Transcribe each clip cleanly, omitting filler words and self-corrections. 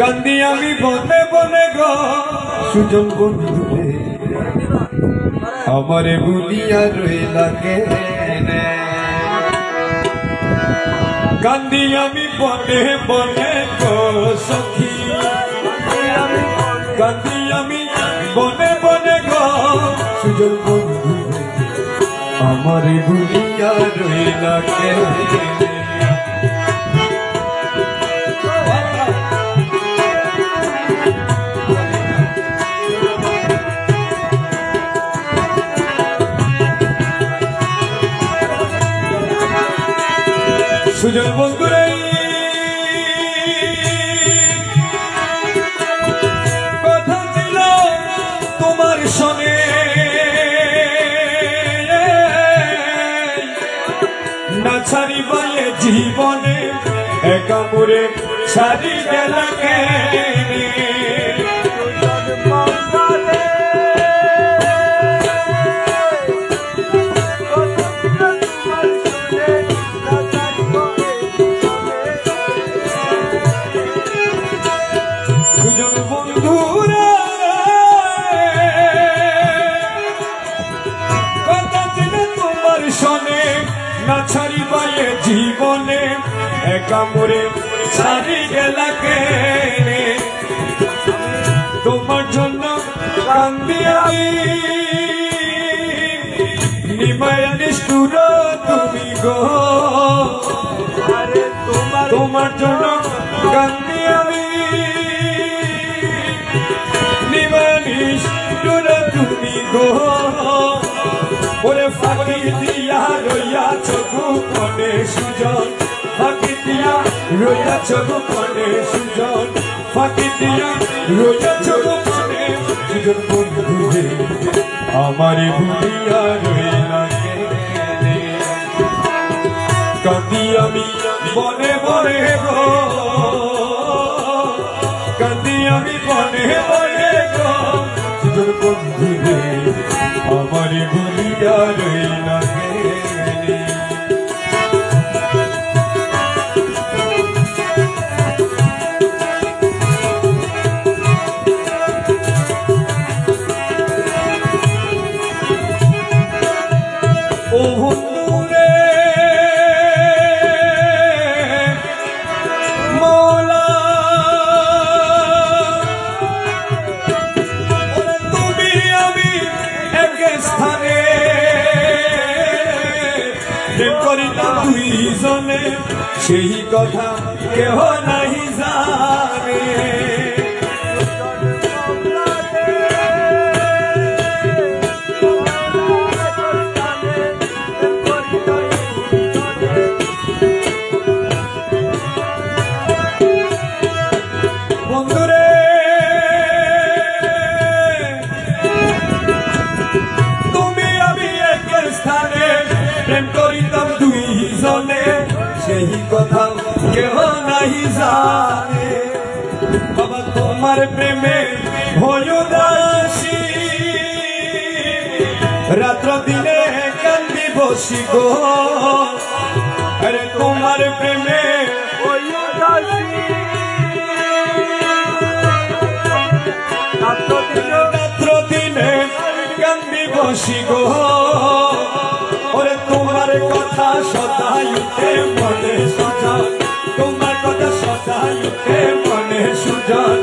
কান্দি আমি বনে বনে গো সুজন বন্ধু রে আমারে ভুলিয়া রইলা কেনে কান্দি আমি বনে বনে গো সখী কান্দি আমি বনে বনে গো সুজন বন্ধু রে আমারে ভুলিয়া রইলা কেনে সুজন বন্ধু রে কথা ছিল তোমার সনে না ছাড়িবালে জীবনে একা মোরে ছাড়ি গেলা কেনে না ছাড়িবালে জীবনে একা মোরে ছাড়ি গেলা কেনে তোমার জন্য কান্দি আমি নিমায়া নিষ্ঠুর তুমি গো তোমার জন্য কান্দি আমি নিমায়া নিষ্ঠুর তুমি গো ওরে ফাঁকি দিয়া রইয়াছ গোপনে সুজন ফাঁকি দিয়া রইয়াছ গোপনে সুজন ফাঁকি দিয়া রইয়াছ গোপনে সুজন বন্ধু রে আমারে ভুলিয়া রইলা কেনে কান্দি আমি বনে বনে গো কান্দি আমি বনে বনে গো সুজন বন্ধু রে আমারে ভুলিয়া রইলা কেনে ও বন্ধু রে মৌলা তুমি আমি এক স্থানে প্রেম করিলাম দুইজনে সেই কথা কেহ নাহি জানে বন্ধুরে তুমি আমি এক স্থানে প্রেম করিতাম দুইজনে সেই কথা কেহ নাহি জানে বাবা তোমার প্রেমে হইও দাসী রাত্র দিনে কান্দি বসি গো আরে তোমার প্রেমে হইও দাসী রাত্র দিনে কান্দি বসি গো ওরে তোমার কথা সদাই উঠে মনে সুজন তোমার কথা সদাই উঠে মনে সুজন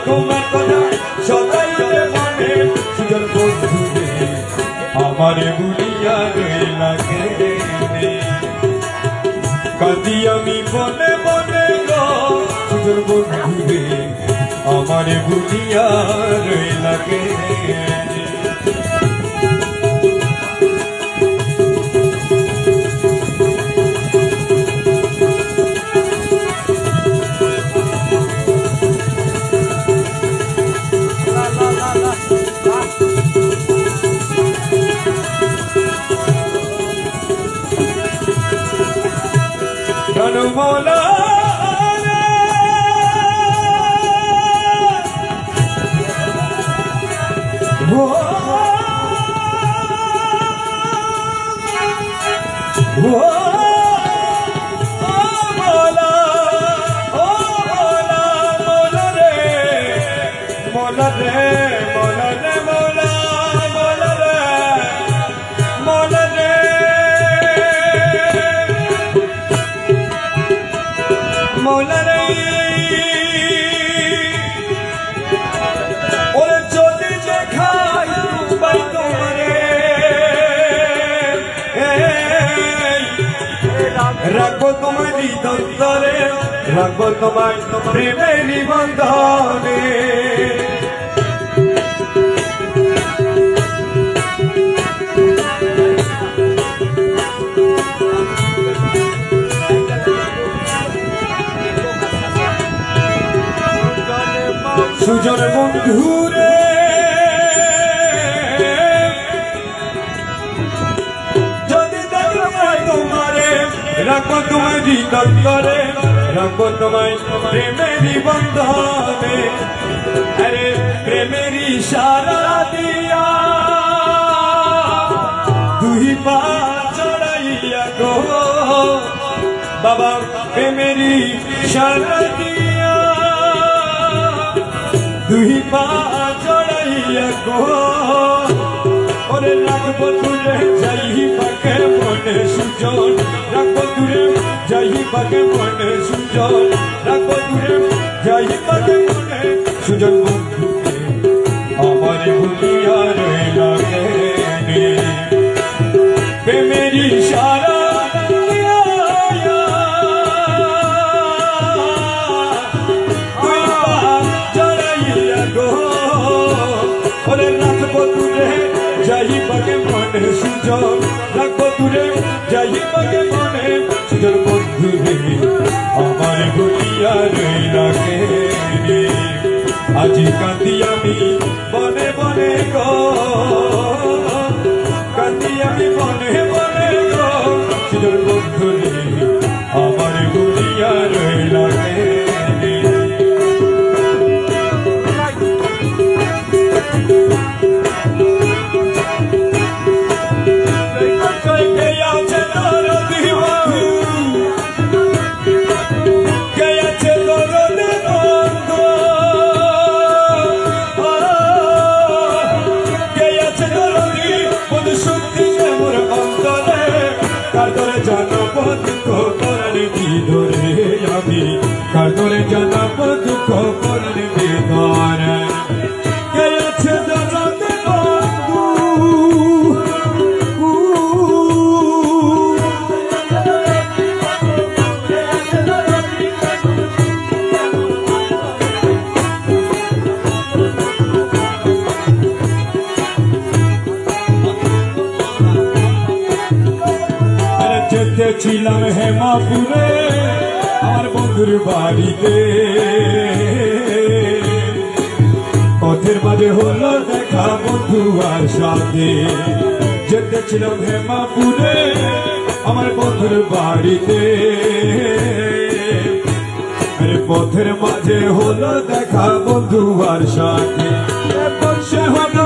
তোমার কথা সদাই উঠে মনে সুজন বন্ধু রে আমারে ভুলিয়া রইলা কেনে কাঁদি আমি বনে বনে গো সুজন বন্ধু রে আমারে ভুলিয়া রইলা কেনে মৌলা মৌলা রে মৌলা রে মৌলা মৌলা রে মৌলা রে মৌলা রে ওরে যদি দেখাই তোমায় তোমারে রাখবো তোমার হৃদয়ে রাখবো তোমার প্রেমের নিবন্ধনে সুজন বন্ধুরে যদি দেখাই তোমারে রাখবো তোমার হৃদয়ে রাখবো তোমায় প্রেমের নিবন্ধনে আরে প্রেমের ইশারা দিয়া দুই পা চড়াইয়া গো বাবা প্রেমের ইশারা দিয়া দুই পা চড়াইয়া গো ওরে রাখবো তুলে যাই পাকে মনে সুজন রাখবো তুলে যাই পাকে মনে সুজন রাখবো তুলে যাই পাকে মনে সুজন বন্ধুকে আমার ভুলিয়া রইলা কেনে প্রেমের ইশারা চড়াইয়া গো ওরে রাখবো তুলে যাই পাকে মনে সুজন রাখবো তুলে যাই পাকে মনে সুজন বন্ধু রে আমার ভুলিয়া রইলা কেনে আজি কাঁদি আমি বনে বনে গো কাঁদি আমি বনে বনে গো সুজন বন্ধু রে আমার ভুলিয়া রইলা কেনে কাতরে জানাব দুঃখ করার বেদন কে আছে জানাতে বন্ধু যেতেছিলাম হেমাপুরে আমার বন্ধুর বাড়িতে পথের মাঝে হলো দেখা বন্ধু আর সাথে যেতেছিলাম হেমাপুরে আমার বন্ধুর বাড়িতে পথের মাঝে হলো দেখা বন্ধু আর সাথে সে হলো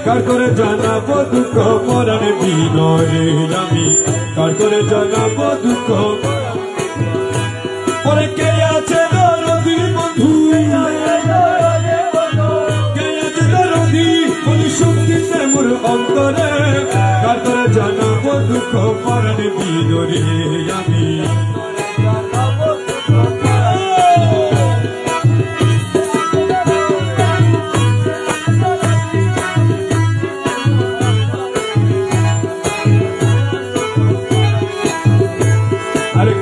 কার করে জানাবো দুঃখ মরণ বিনয়ে আমি কার করে জানাবো দুঃখ পরে কে আছে দরদি বন্ধু কে আছে দরদি বন্ধু শক্তি সে মোর অন্তরে কার করে জানাবো দুঃখ মরণ বিনয়ে আমি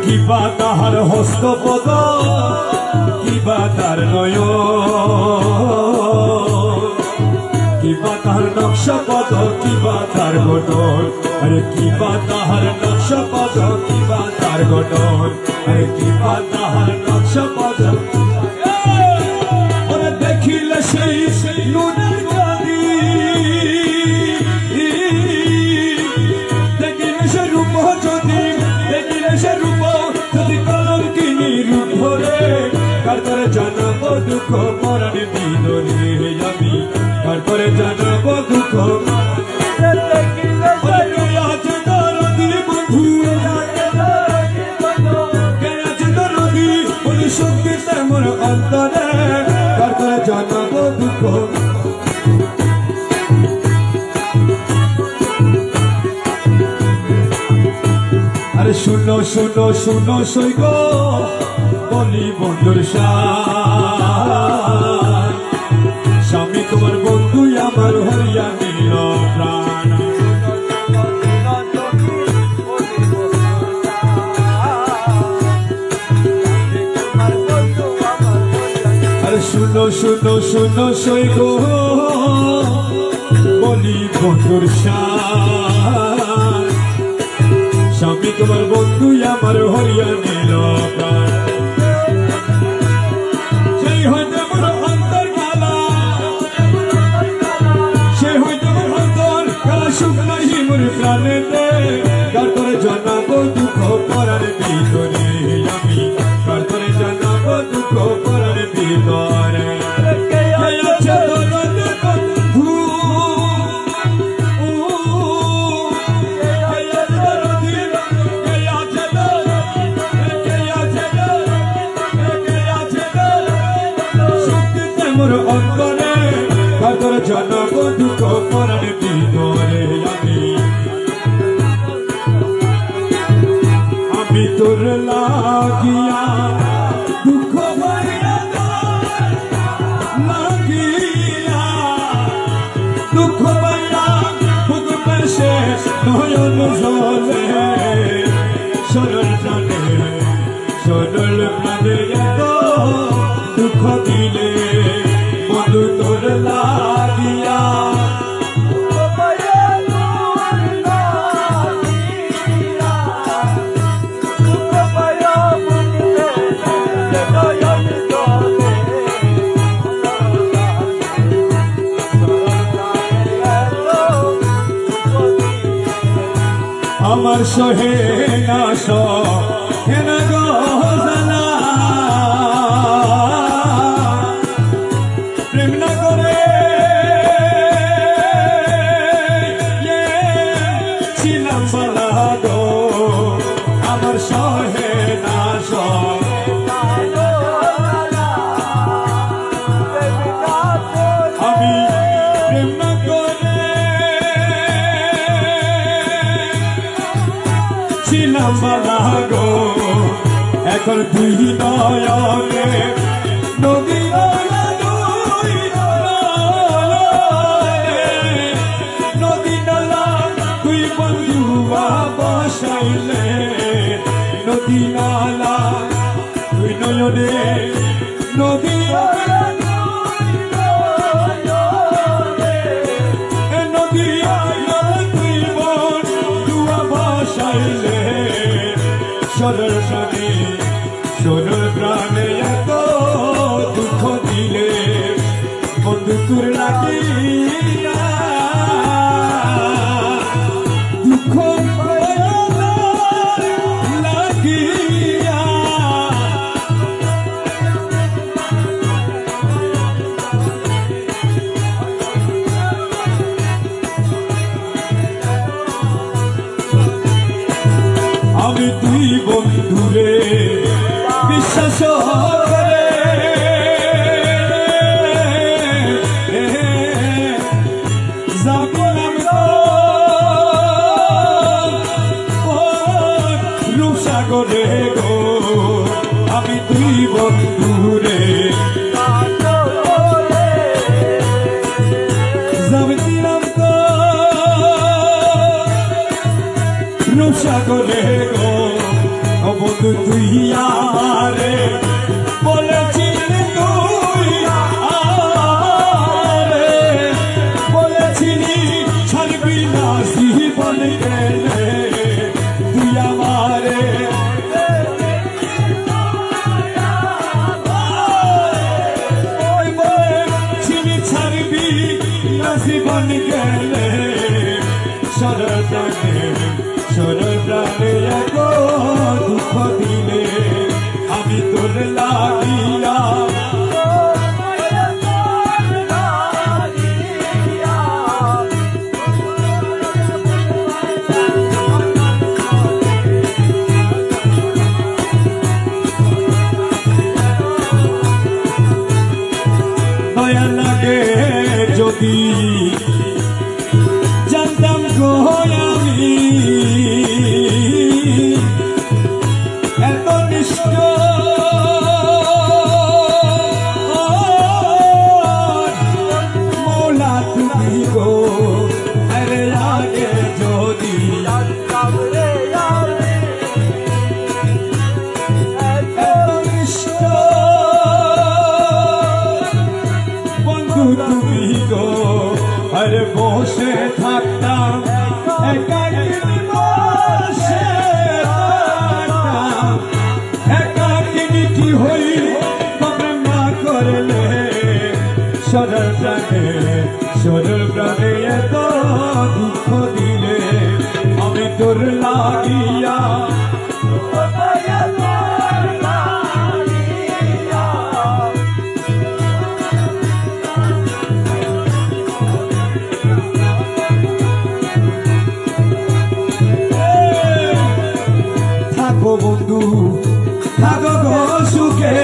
কিবা তাহার হস্তপদ কিবা তার নয় কিবা তাহার নকশাপদ কিবা তার গঠন আরে কিবা তাহার নকশাপদ কিবা তার গঠন আরে কিবা তাহার নকশাপদ ওরে দেখিলে সেই নুনের কালি দেখিলে সে রূপ যদি দেখিলে সে রূপ যদি কলঙ্কিনী রূপ ধরে কার করে জানাবো দুঃখ মরণ বিনয়ে আমি কার করে জানাবো দুঃখ শুনো শুনো শুনো সৈগ বলি বন্ধুর সাথ স্বামী তোমার বন্ধু আমার হইয়া নিল প্রাণ আর শুনো শুনো শুনো সৈগ বলি বন্ধুর সাথ স্বামী তোমার বন্ধু আমার হরিয়া নিল প্রাণ সেই হয়তো আমার অন্তর কালা সে হয়তো আমার অন্তর কালা সুখ নাহি মোর প্রাণেতে কার করে জানাবো দুঃখ পরার ভিতরে আমি কার করে জানাবো দুঃখ পরার ভিতরে মোর অন্তরে কাতর জানাব দুঃখ পরার ভিতরে আমি তোর লাগিয়া দুঃখ লাগিয়া দুঃখ পাইয়া বুকের শেষ নয়ন জলে সরল প্রাণে সরল প্রাণে দুঃখ দিলে বন্ধু তোর লাগিয়া আমার সহে না সহে না গো জানা প্রেম না করে ছিলাম বলা গো আমার সহে না আমি প্রেম না করে ছিলাম বলা গো এখন তুই নয়নে নদী বসাইলে নদী নালা তুই নয়নে নদী নদী তুই বন্ধুয়া বসাইলে সরল প্রাণে সরল প্রাণে এত দুঃখ দিলে বন্ধু তোর লাগিয়া দুঃখ আমি তুই বন্ধুরে বিশ্বাস করে যাবলাম রূপসাগরে গো আমি তুই বন্ধুরে যাবলাম তো রূপসাগরে গো বন্ধু তুই আমারে বলেছিলি তুই আমারে বলেছিলি ছাড়বি না জীবন গেলে তুই আমারে বলেছিলি ছাড়বি না জীবন গেলে সরল প্রাণে সরল প্রাণে দুঃখ দিলে আমি তোর লাগিয়া দয়া লাগে যদি জানতাম গো আমি তুমি গো আরে আগে যদি জানতাম রে আমি এত নিষ্ঠ বন্ধু তুমি গো আরে বসে থাকতাম একাকিনী বসে থাকতাম একাকিনী কি হই তবে মা করলে সরল প্রাণে এত দুঃখ দিলে আমি তোর লাগিয়া থাকো বন্ধু থাকো গো সুখে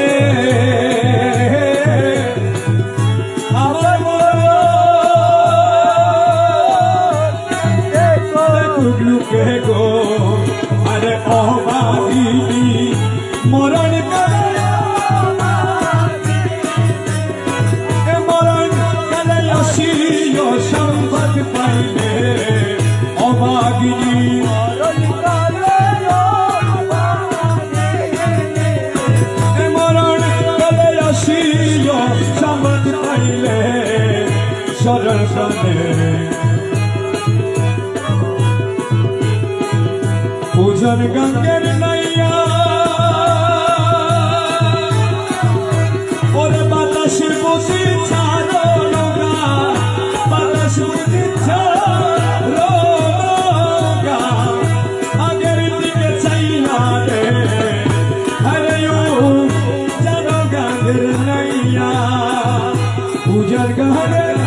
লুকে গো আরে অবাগিনী মরণ মরণ কালে আসিও সংবাদ পাইলে অবাগিনী মরণ কালে আসিও সংবাদ পাইলে সরল প্রাণে পূজন গঙ্গের নাইয়া ওরে বাতাসে বসে ছাড়ো লগা বাতাস বসে ছাড়ো লগা আগের দিকে চাইয়া রে আরে ও জানো গঙ্গের নাইয়া পূজন গঙ্গের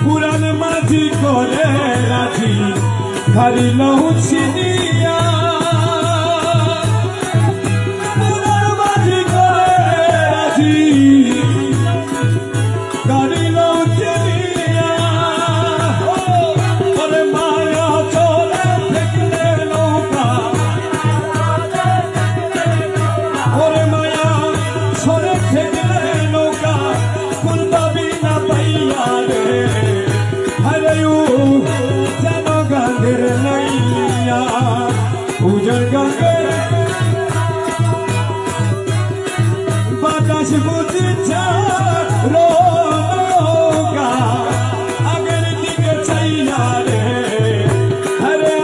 পুরান মাঝি করে রাজি খালি লৌছিনিয়া পুরান মাঝি করে রাজি খালি লৌছিনিয়া ওরে মায়া চলে ফেকলে নৌকা ওরে মায়া চলে ফেকলে নৌকা কোন পাবি না পাইয়া রে জানো গঙ্গের নাইয়া পূজন গঙ্গের বাতাস বুঝি ছাড়ো লগা আগের দিকে চাইয়া রে হরে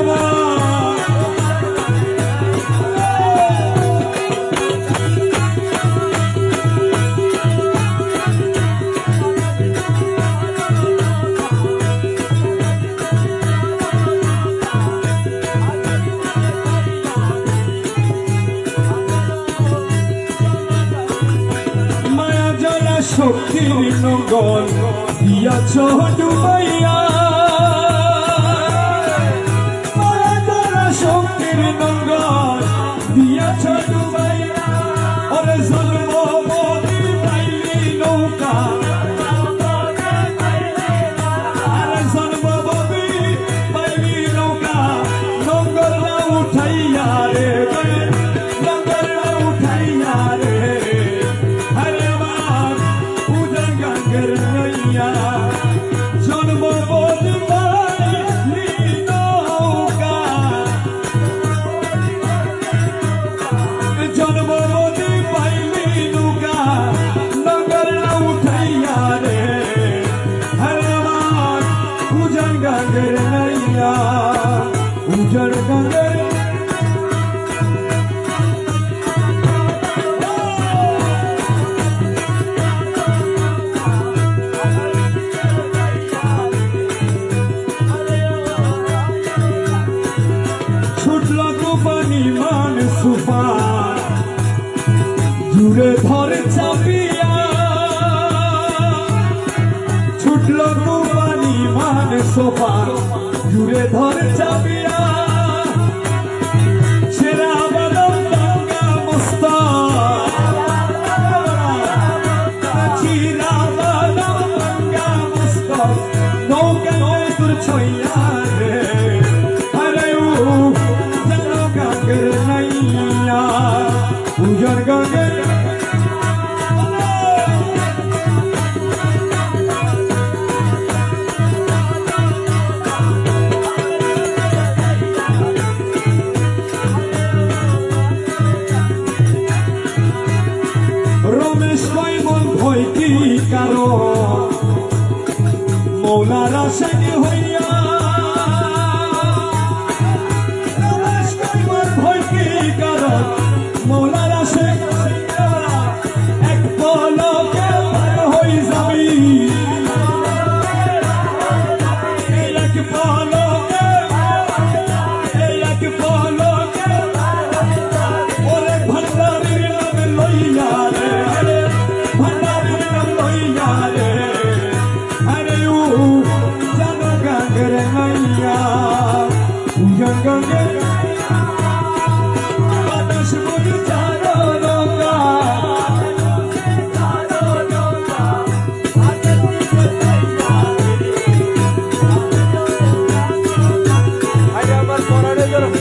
শক্তির নঙ্গল দিয়াছ ডুবাইয়া শক্তির নঙ্গল দিয়াছ ডুবাইয়া ওরে জন্মবতী পাইলি নৌকা আরে জন্মবতী পাইলি নৌকা নঙ্গলরা উঠাইয়া রে নঙ্গলরা উঠাইয়া রে জন্মবতী পাইলি নৌকা জন্মবতী পাইলি নৌকা নগররা উঠাইয়া রে হরে আমার উজন গঙ্গের নাইয়া উজন গঙ্গের সোফা জুড়ে ধরে চাপিয়া ছেড়া বাদাম টাঙ্গা মস্তা ছিড়া বাদাম টাঙ্গা মস্তা নৌকায় তোর ছইয়া রে আরে ও জানো গাঙ্গের নাইয়া পূজার গাঙ্গের কারো মৌলার আশাকে হইয়া ভয় কি কারো মৌলার আশে এক পলকে হই যাবি এক পলকে ওরে ভান্ডারের নামে লইয়া রে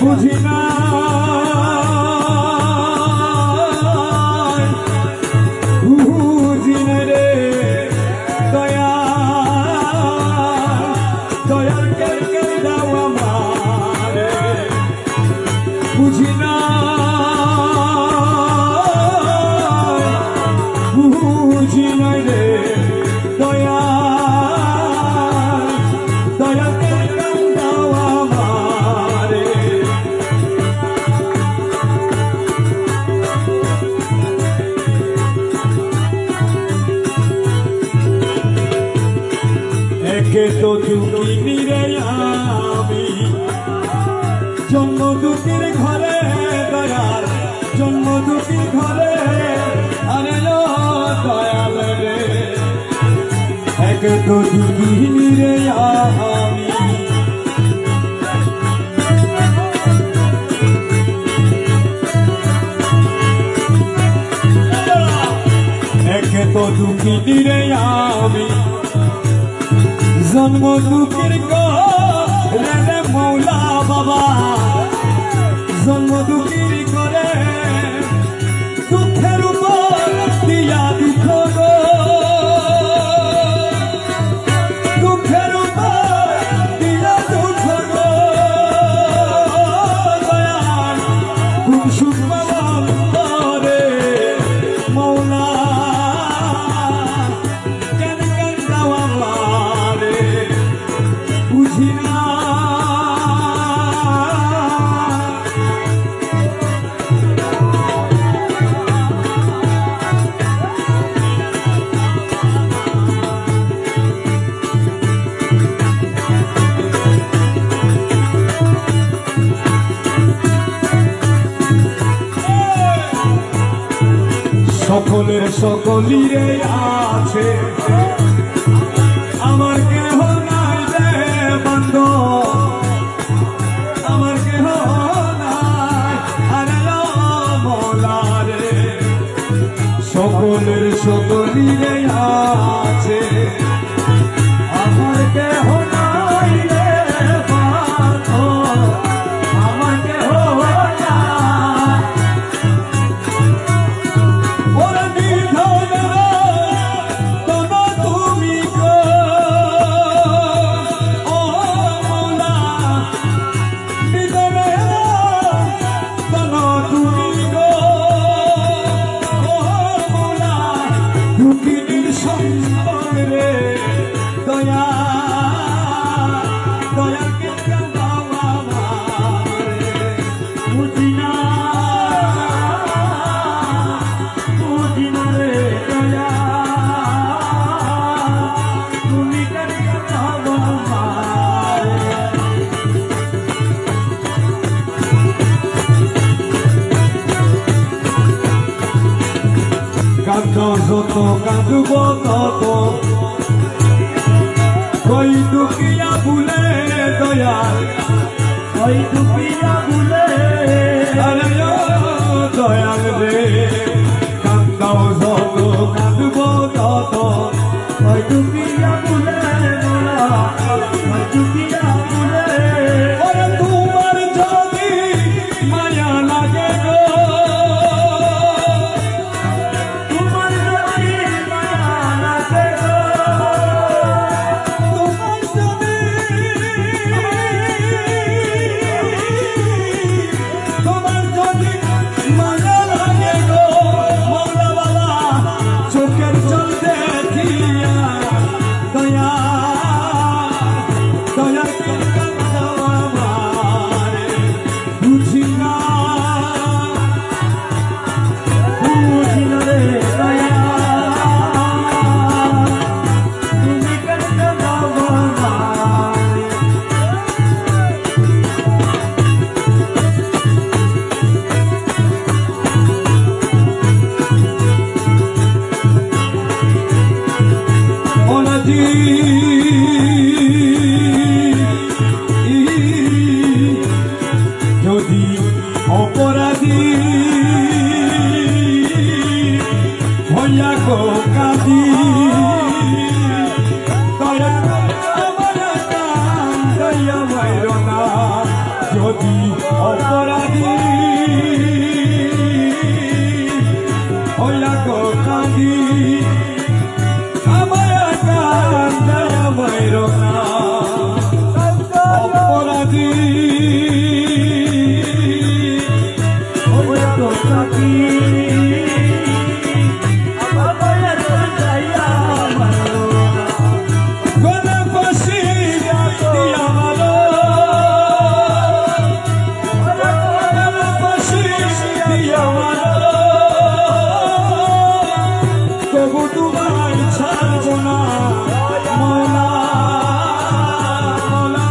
বুঝি না রে দয়া দয়ার কেন দাও আমারে বুঝি না রে দয়া দয়া কেন দাও আমারে একে তো দুঃখিনী রে আমি জন্ম দুঃখীর ঘরে দয়াল জন্ম দুঃখীর ঘরে আরে দয়াল রে একে তো দুঃখিনী রে আমি একে তো দুঃখিনী রে আমি জন্ম দুঃখের রে মৌলা বাবা জন্ম দুঃখের করে দুঃখের উপর দিয়া দুঃখ গো দুঃখের উপর দিয়া দুঃখ গো দয়াল খুব সুখ বাবা রে মৌলা কেন কেন দাও আমারে বুঝি না সকলের সকলিরে আছে আমার কেহ নাই রে বন্ধু আমার কেহ নাই আরে মৌলা রে সকলের সকলিরে আছে আমার কেহ নাই রে বন্ধু আমার কেহ যত কাঁদব তত ওই দুকিয়া ভুলে দয়াল ওই দুকিয়া ভুলে আরে দয়াল রে কান্দাও যত কাঁদব তত ওই দুকিয়া ভুলে ওই দুকিয়া ভুলে ওরে তোমার যদি মায়া লাগে গো তোমার যদি মায়া লাগে গো তোমার যদি মায়া লাগে গো মৌলা বাবা চোখের জল দেখিয়া দয়া দয়া বুঝি না রে দয়া তুমি কেন যদি অপরাধী হইয়া গো কাঁদি দয়া আমার দয়া মাইর না যদি অপরাধী হইয়া গো কাঁদি অপরাধী গলা ফাঁসি দিয়া ভালো গলা ফাঁসি দিয়া ভালো তবু তোমায় ছাড়ব না মৌলা মৌলা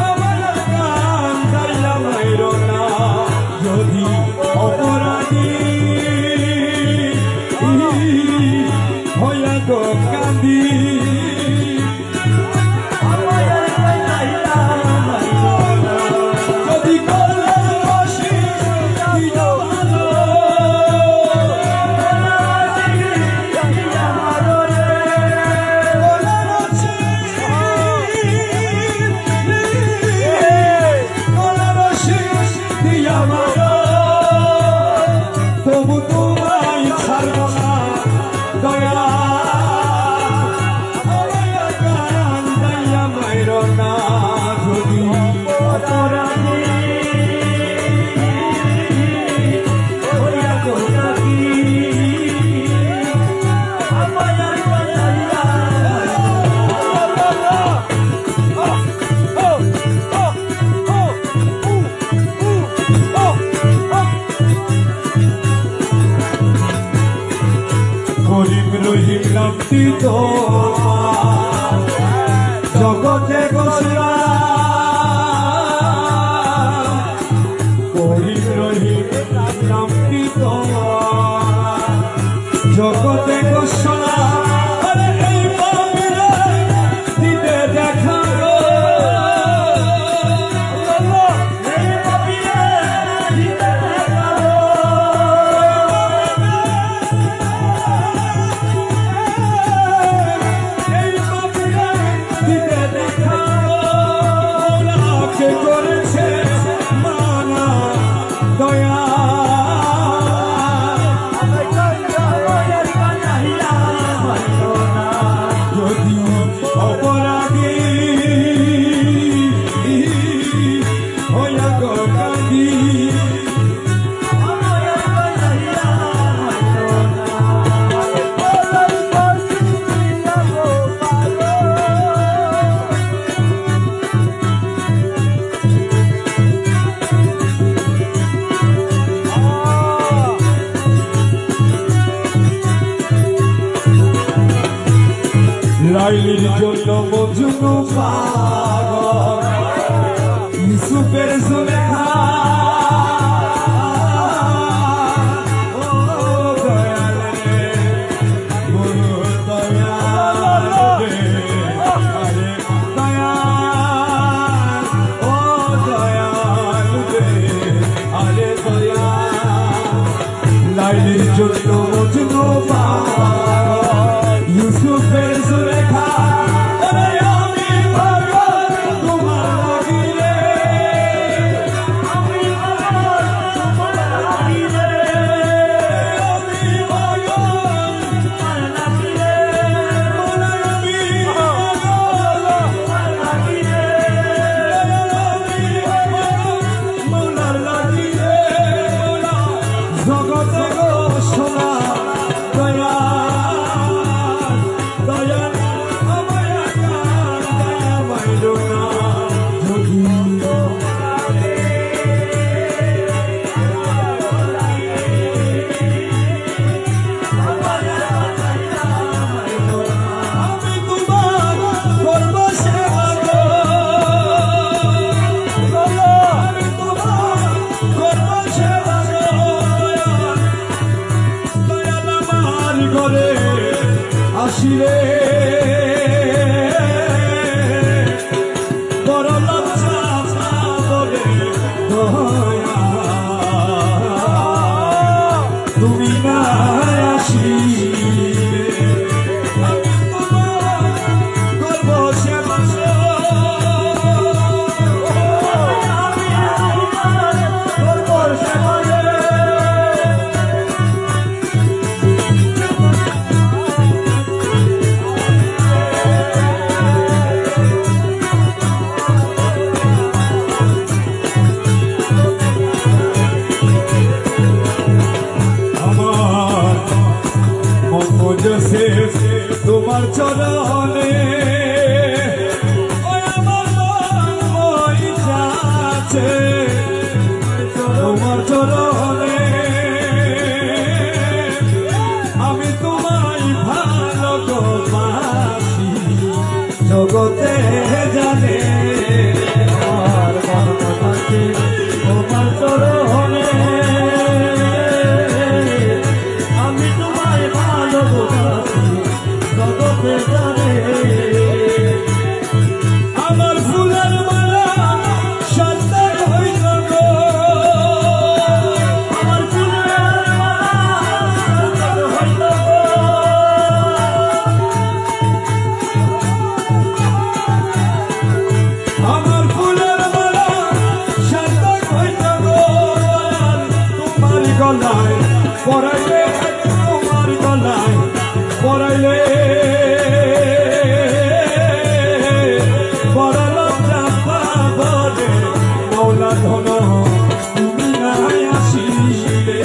আমার গান গাইলা মাইর না যদি অপরাধী হইয়া গো কাঁদি যদি গলার ফাঁসি দিয়া ভালো তবু তোমায় ছাড়ব না দয়া গান গাইয়া মাইর না যদি অপরাধী হইয়া গো কাঁদি করিম রহিম নামটি তোমার জগতে গোসরা করিম রহিম নামটি তোমার জগতে গোসরা এই পাপিরা দিতে দেখা গো এই পাপিরা দিতে দেখা করেছে মানা দয়া যদি অপরাধী হইয়া গো কাঁদি লাইলির জন্য মজনু পাগল ইউসুফের সুলেখা ও দয়াল রে জগতে জানে আমার বাবা থাকে তোমার চরণে আমি তোমায় ভালোবাসি জগতে জানে আমার ফুলের মালা সাজদার হইল গো আমার ফুলের মালা হইল আমার ফুলের মালা সাজদার হইল গো তোমার গলায় পরাইলে তোমার গলায় পরাইলে মৌলা ধন তুমি নাই আসিলে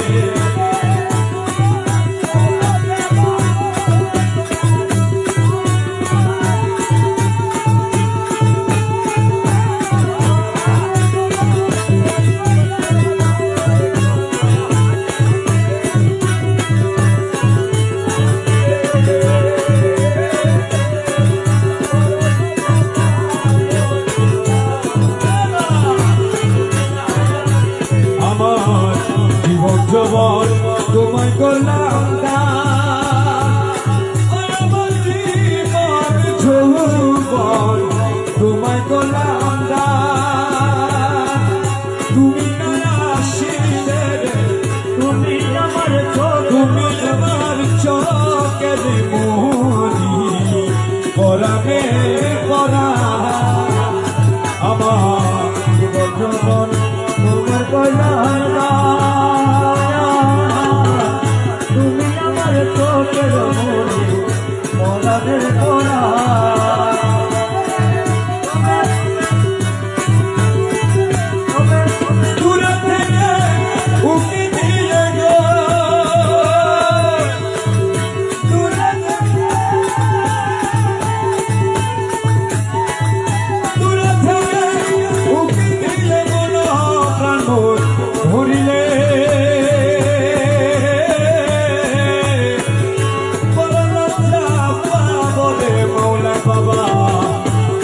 জবর তোমায় করলাম আমার জীবন যৌবন তোমায় করলাম তুমি আসিলে তুমি আমার তুমি আমার চোখের মনি পরামে পরা আমার জীবন তোমার করলাম তুমি আমার চোখের মনি মরাদের করা দূরে থেকে উকি দিয়ে গো দূরে থেকে উকি দিয়ে মন প্রাণ ধরিলে মৌলা বাবা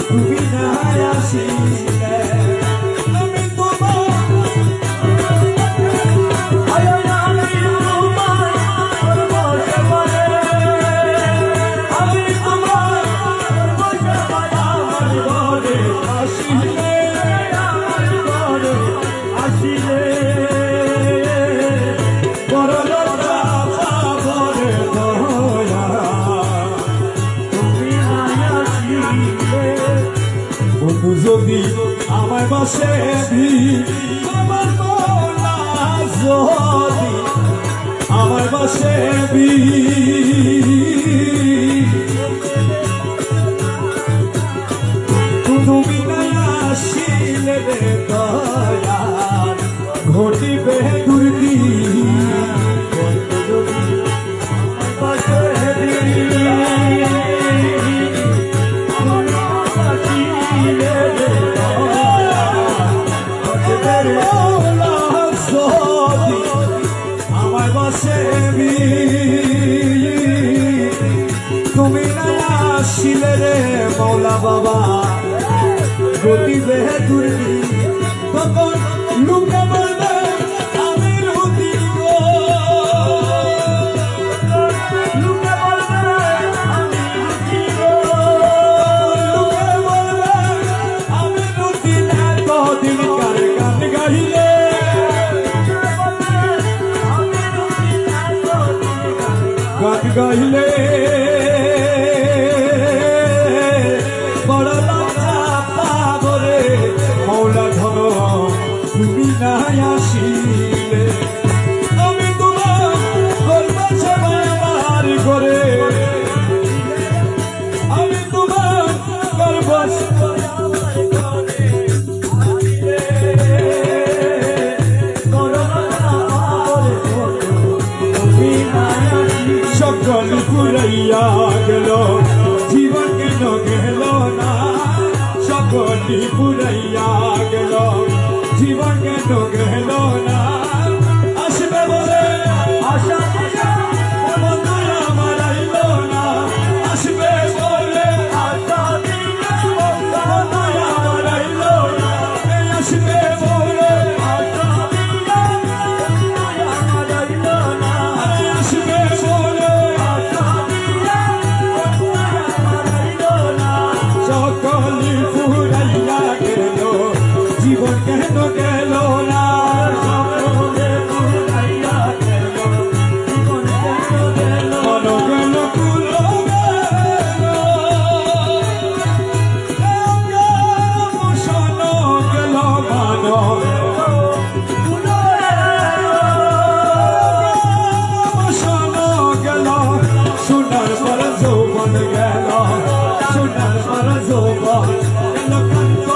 তুমি না আসিলে আমি তোমার আমি তোমার আসিলে আসিলে বড় লজ্জা পাবরে দয়া তুমি আসিলে বন্ধু যদি আমায় বাসে আমার মৌলা যদি আমায় বাসে তুমি না আসিলে রে দয়া ঘটিবে দুর্গি আমার বাসে তুমি না আসিলে রে মৌলা বাবা গতিবে দুর্গি তখন লুকে বলবে আমি রুদি গো লুকে বলবে আমি রুটি গো লুকে বলবে আমি রুদি না কদিন কার গান গাইলে গান গাইলে বড় লজ্জা পাবরে মৌলা ধন তুমি না আসিলে আমি তোমার গর্ব সবাই আমার করে আমি তোমার গর্ব সকল পুরাইয়া গেল জীবন কেন গেল না সকল পুরাইয়া গেল জীবন কেন গেল না আসবে বলে আশা বন্ধু আমার আইল না আসবে বলে আশা দিল সকলি ফুরাইয়া গেল জীবন কেন গেল না সকলে ফুরাইয়া গেল জীবন কেন গেল মন গেল কুলো গেল মান সোনার পর যৌবন গেল সোনার পর যৌবন গেল কান্ত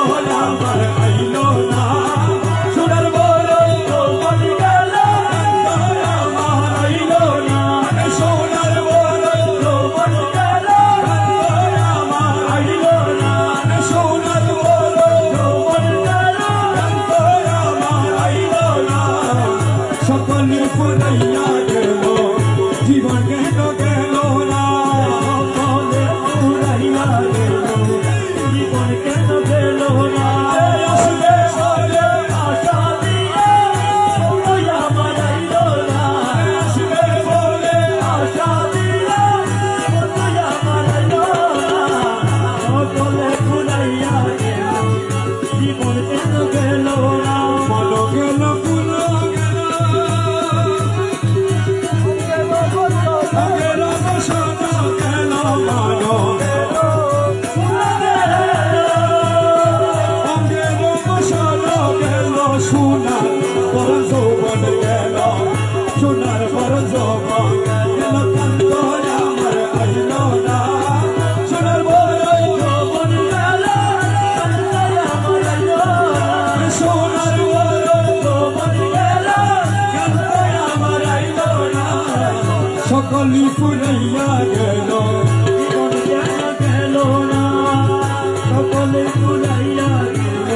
আমার আইল না সোনার পর যৌবন গেল আমার আইল না সোনার পর যৌবন গেল আমার আইল না সোনার পর যৌবন গেল আমার আইল না সকলে ফুরাইয়া গেল জীবন কেন গেল না সকলে ফুরাইয়া গেল জীবন কেন গেল না আসবে বলে আশা দিয়ে বন্ধু আমার আইল না আসবে বলে আশা দিয়ে বন্ধু আমার আইল না সকলে ফুরাইয়া গেল জীবন কেন গেল না মন গেল কুলো গেল গেল বসন্ত গেল মান গেল বসন্ত গেল সোনার পর যৌবন গেল সোনার পর যৌবন গেল কান্ত আমার আইল না সোনার পর যৌবন গেল আমার আইল না সোনার পর যৌবন গেল কান্ত আমার আইল না সকলি ফুরাইয়া গেল জীবন কেন গেল না সকলে ফুরাইয়া গেল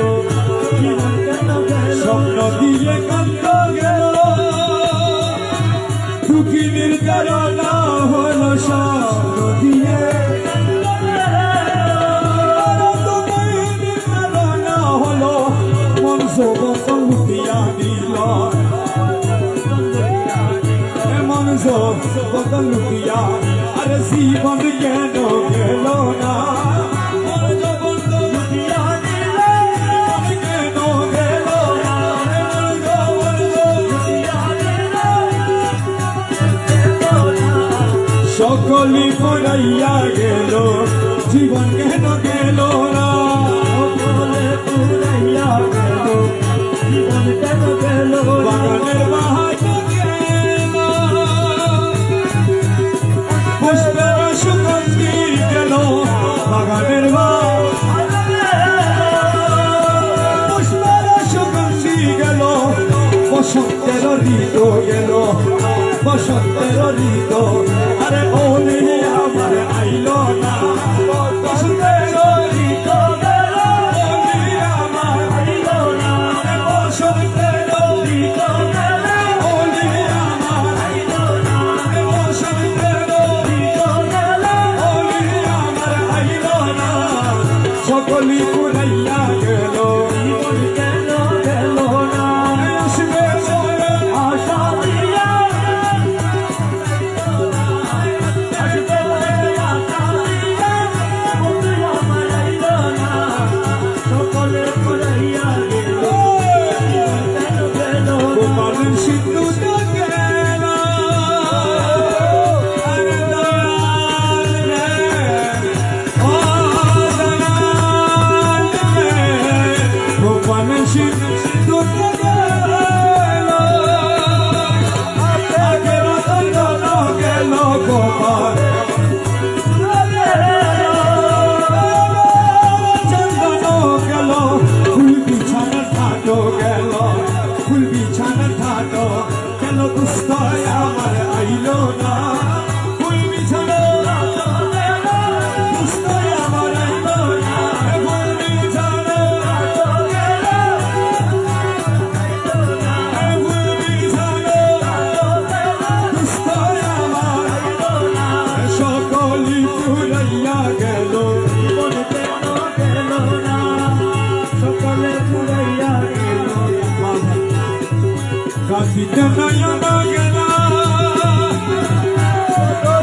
জীবন কেন গেল স্বপ্ন দিয়ে কান্ত গেল দুঃখিনীর কারণা হলো স্বপ্ন দিয়ে দুঃখিনীর কারণা হলো মন যৌবন লুটিয়া দিল মন যৌবন লুটিয়া আরে জীবন কেন গেল না মন যৌবন লুটিয়া দিল কেন গেল না মন যৌবন লুটিয়া দিল সকলি ফুরাইয়া গেল জীবন কেন গেল না সকলে ফুরাইয়া গেল জীবন কেন গেল বাগানের বাহার গেল পুষ্পের সুগন্ধি গেল বাগানের পুষ্পের সুগন্ধি গেল বসন্তের ঋতু গেল বসন্তের ঋতু আরে ওলি আমার আইল না বসন্তের ঋতু গেল ওলি আমার আইল না বসন্তের ঋতু গেল ওলি আমার আইল না বসন্তের ঋতু গেল ওলি আমার আইল না সকলি ফুরাইয়া গেল জীবন কেন গেল না আসবে বলে আশা দিয়া আসবে আশা দিয়া বন্ধু আমার আইল না সকলে ফুরাইয়া গেল জীবন কেন গেল গোপালের সিন্ধু তো গেল আরে দয়াল রে ও দয়াল রে গোপালের সিন্ধু তো গেল আগের চন্দন গেল গোপাল চন্দন গেল ফুল বিছানার ঠাটো গেল ফুল বিছানার ঠাটো গেল দুস্থ আমার আইল না ফুল বিছানার ঠাটো গেল দুস্থ আমার আইল না ফুল বিছানার ঠাটো গেল ফুল বিছানার ঠাটো গেল দুস্থ আমার আইল না সকলি ফুরাইয়া গেল জীবন কেন গেল না সকলে ফুরাইয়া গেল কাঁদিতে নয়ন গেল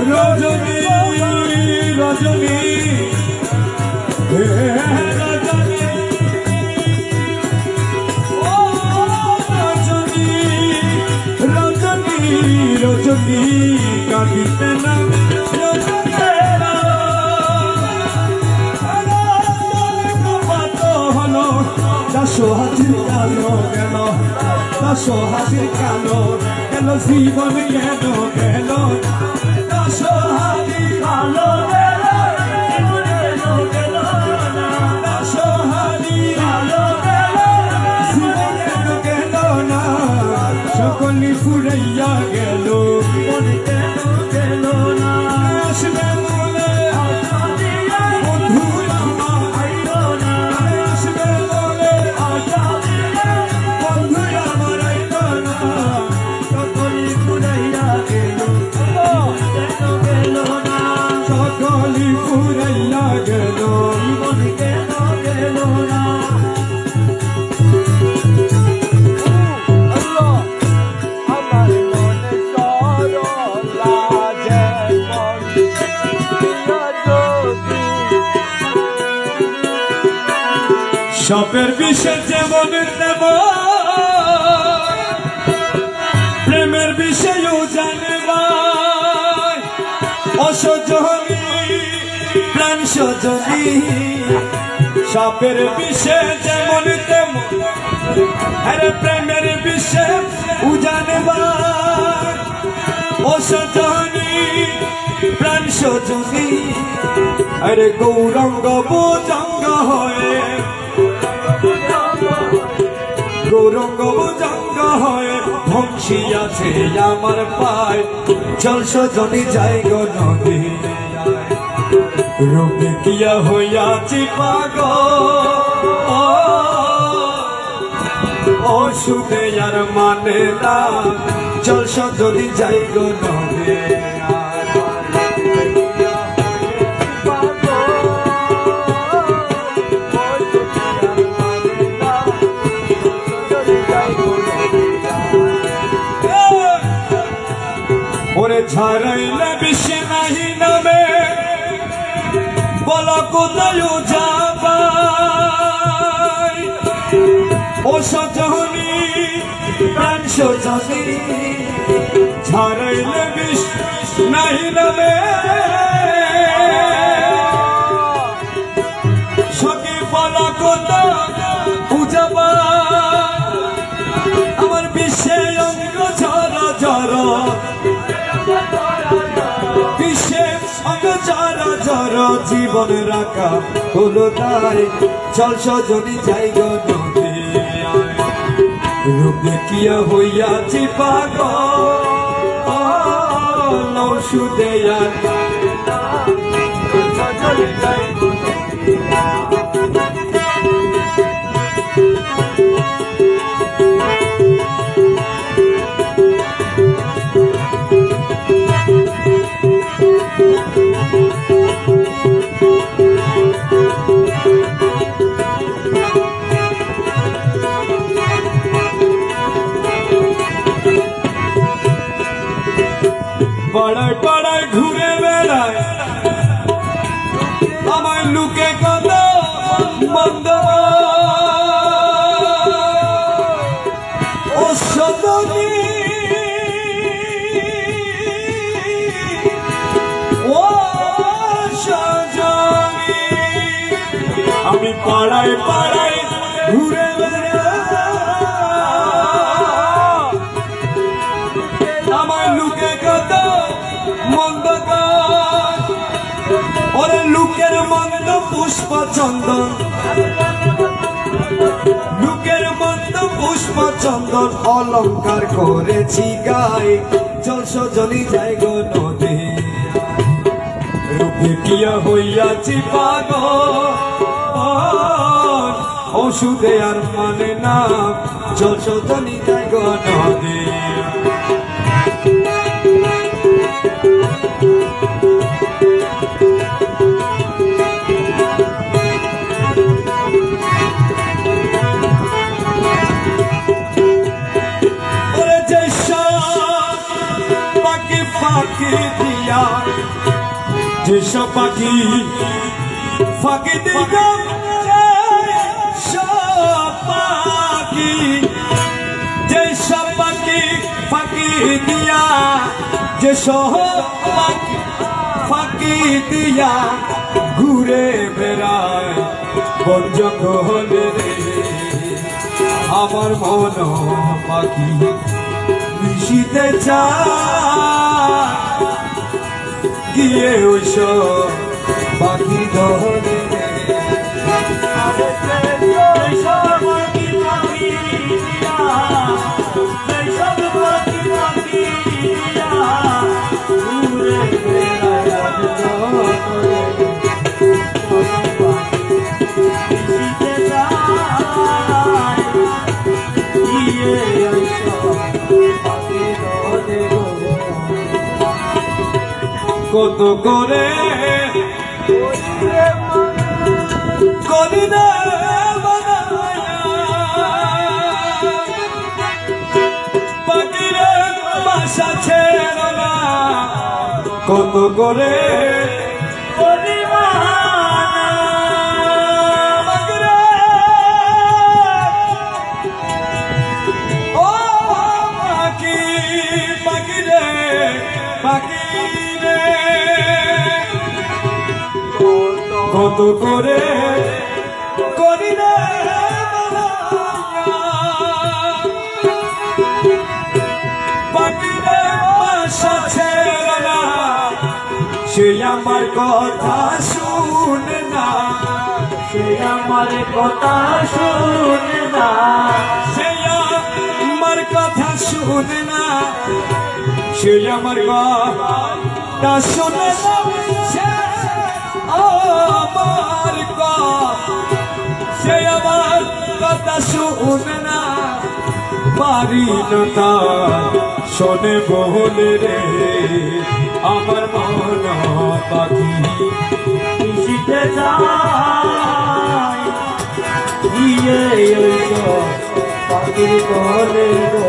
রজনী রজনী রজনী কাঁদিতে না হলো দাসো হাজির কালো গেল দাসো হাজির কালো গেল জীবন গেল গেল দাসো হাজির কালো গেল দাসো হাজির কালো গেল জীবন গেল গেল না সকলি ফুরাইয়া গেল মন গেল গেল না আসবে বলে বন্ধু আমার আইলো না আসবে বলে বন্ধু আমার আইলো না সকলি ফুরাইয়া গেল গেল না সকলি ফুরাইয়া গেল মন গেল গেল না সাপের বিষে যেমন তেমন প্রেমের বিষয়েও জানবাই অসজনী প্রাণ সজনী সাপের বিষে যেমন তেমন আরে প্রেমের বিষে জানবাই অসজনী প্রাণ সজনী আরে গৌরঙ্গ বোজঙ্গ হয়ে গৌরঙ্গ ভুজঙ্গ হয়ে ভংসিয়াছে আমার পায় চল সজনী যাই গো নদী রূপে কিয়া হইয়াছি পাগল ওষুধে আর মানে না চল সজনী যাই গো নদী ওরে ঝাড়াইলে বিষে নাহি নামে বল কোথায় যাবাই ও সজনী প্রাণ সজনী ঝাড়াইলে বিষ নাহি নামে সখী বল কোথায় যাবাই আমার বিষে অঙ্গ ঝর ঝর জীবন রাখা হলো তাই চল সজনী যাই গো নদী রূপ দেখিয়া হইয়াছি পাগল ওষুধে আর সজনী যাই গো পাড়ায় পাড়ায় ঘুরে বেড়ায় আমার লুকে কত মন্দ ও সজনী ও সজনী আমি পাড়ায় পাড়ায় ঘুরে আমার লুকে কত মন্দ ওরে লুকের মন্দ পুষ্প চন্দন লুকের মন্দ পুষ্প চন্দন অলঙ্কার করেছি গায়ে চল সজনী যাই গো নদী রূপে কিয়া হইয়াছি পাগল ওষুধে আর মানে না চল সজনী যাই গো নদী ফাঁকি দিয়া যেসব পাখি ফাঁকি দিলাম সব পাখি, যে সব পাখি ফাঁকি দিয়া, যে সব পাখি ফাঁকি দিয়া ঘুরে বেড়ায় বন জঙ্গলে রে। আমার মন পাখি মিশিতে চায় গিয়ে ওইসব পাখি দলে রে। কত করে করি না পাখিরে বাসা ছেড়ে না, কত করে কত করে করি না পাখিরে বাসা ছেড়ে না, সে আমার কথা শুনে না, সে আমার কথা শুনে না, সে আমার কথা শুনে না, সে আমার কথা শুনে না, আমার সে আমার কথা শুনে না, পারি না শোনে বলে রে। আমার মন পাখি মিশিতে যায় গিয়ে ওইসব পাখির দলে গো।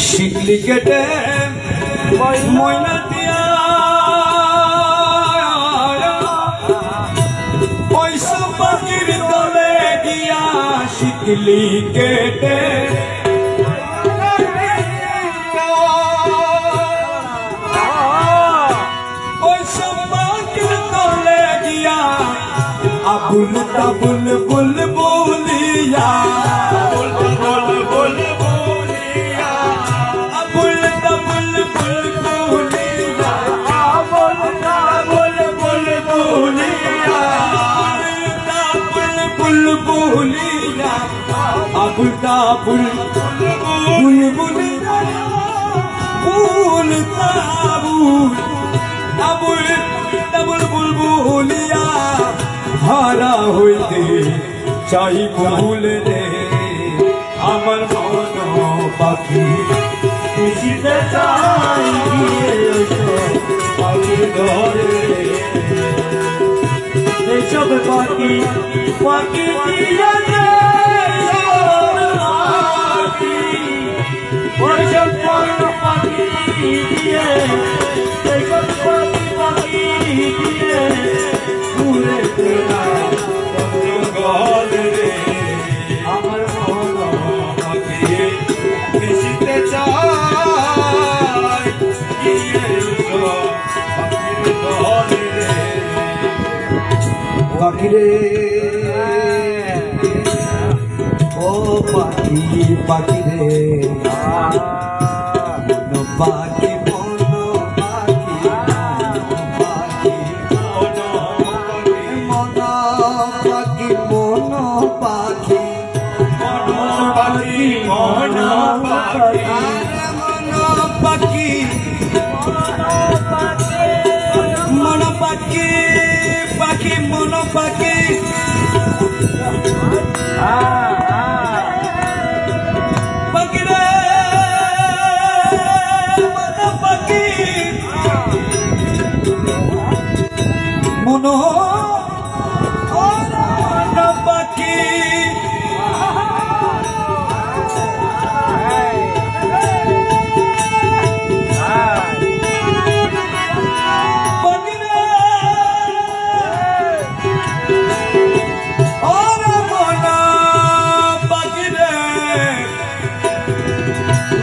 শিকলি কেটে ময়না দিয়া ওইসব পাখির দলে গিয়া, শিকলি কেটে ওইসব পাখির দলে গিয়া আবুল তাবুল বুল বুলিয়া, বুলতা বুল বুলবুলিয়া, বুলতা বুল আবুল তাবুল বুলবুলিয়া, হারা হইতে চাই ভুল রে। আমার মন পাখি মিশিতে চাই গিয়ে ওইসব পাখির দলে রে। এইসব পাখি পাখি দিয়া ওইসব পাখি দিয়ে, এইসব পাখি দিয়ে ঘুরে বেড়ায় গলে রে। আমার মন পাখি মিশিতে চায় গিয়ে ওইসব পাখির দলে রে। পাখিরে ও পাখি পাখিরে মন পাখি মন পাখি মন পাখি মন পাখি মন পাখি মন পাখি পাখি মন পাখি পাখি রে মন পাখি মন পাখি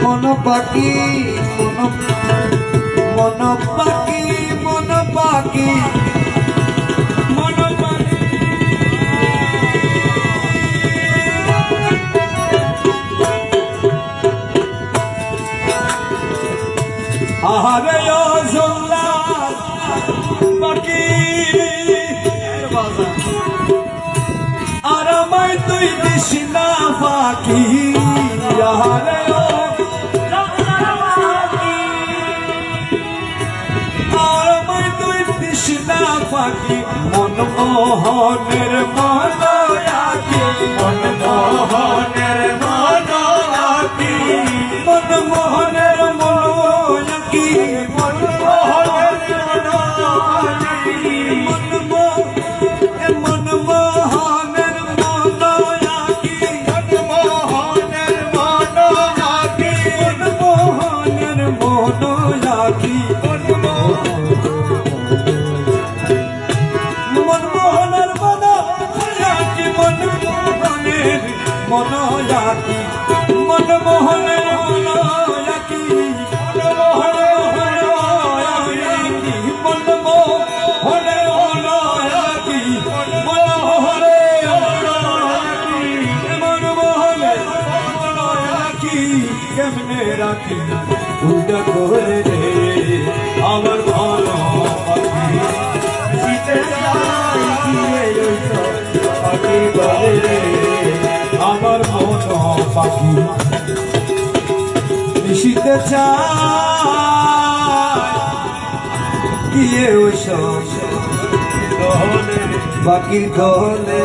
মন পাখি মন পাখি মন পাখি মন পাখি আরে ও জল্লাদ পাখি আর আমায় তুই দিস না পাখি আরে ও পাখি মনমোহনের মনোয়াকি মনমোহনের মনোয়াকি মনমোহনের মনোয়াকি মনমোহনের মনোয়াকি মনমোহনের মনোয়াকি মনমোহনের মনোয়াকি মনমোহনের মনোয়াকি মনোয়াকি মনমোহনের মনোয়াকি মনমোহনের মনোয়াকি মনমোহনের মনোয়াকি মনমোহনের মনোয়াকি মনমোহনের মনোয়াকি কেমনে রাখি উল্টা করে রে আমার ভালো পাখি শীতে যাই দিয়ে পাখি করে রে আমার মন পাখি নিশিতে চায় গিয়ে ওসব পাখির দলে